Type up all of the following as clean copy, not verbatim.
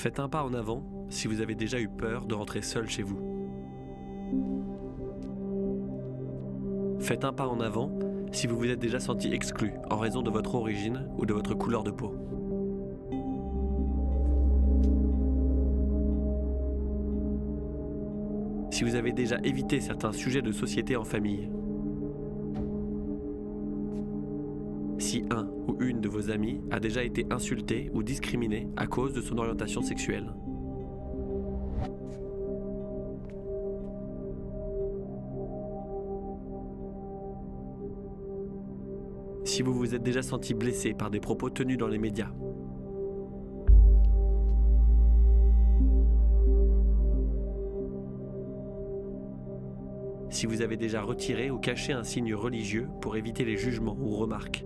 Faites un pas en avant si vous avez déjà eu peur de rentrer seul chez vous. Faites un pas en avant si vous vous êtes déjà senti exclu en raison de votre origine ou de votre couleur de peau. Si vous avez déjà évité certains sujets de société en famille. Si un ou une de vos amis a déjà été insulté ou discriminé à cause de son orientation sexuelle. Si vous vous êtes déjà senti blessé par des propos tenus dans les médias. Si vous avez déjà retiré ou caché un signe religieux pour éviter les jugements ou remarques.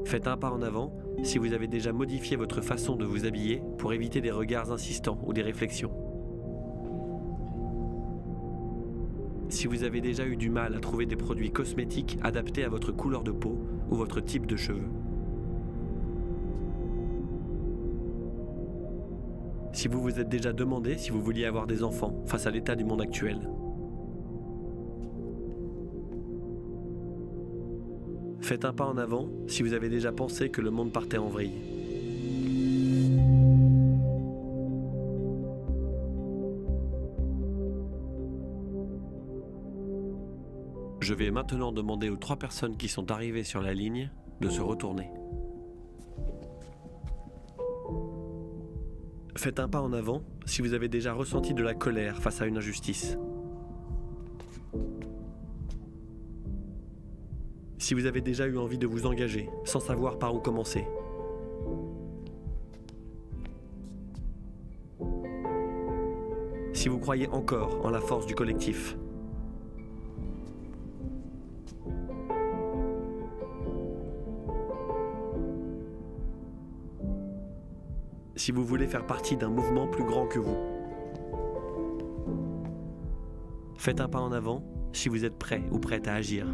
Faites un pas en avant si vous avez déjà modifié votre façon de vous habiller pour éviter des regards insistants ou des réflexions. Si vous avez déjà eu du mal à trouver des produits cosmétiques adaptés à votre couleur de peau ou votre type de cheveux. Si vous vous êtes déjà demandé si vous vouliez avoir des enfants face à l'état du monde actuel. Faites un pas en avant si vous avez déjà pensé que le monde partait en vrille. Je vais maintenant demander aux 3 personnes qui sont arrivées sur la ligne de se retourner. Faites un pas en avant si vous avez déjà ressenti de la colère face à une injustice. Si vous avez déjà eu envie de vous engager sans savoir par où commencer. Si vous croyez encore en la force du collectif. Si vous voulez faire partie d'un mouvement plus grand que vous. Faites un pas en avant si vous êtes prêt ou prête à agir.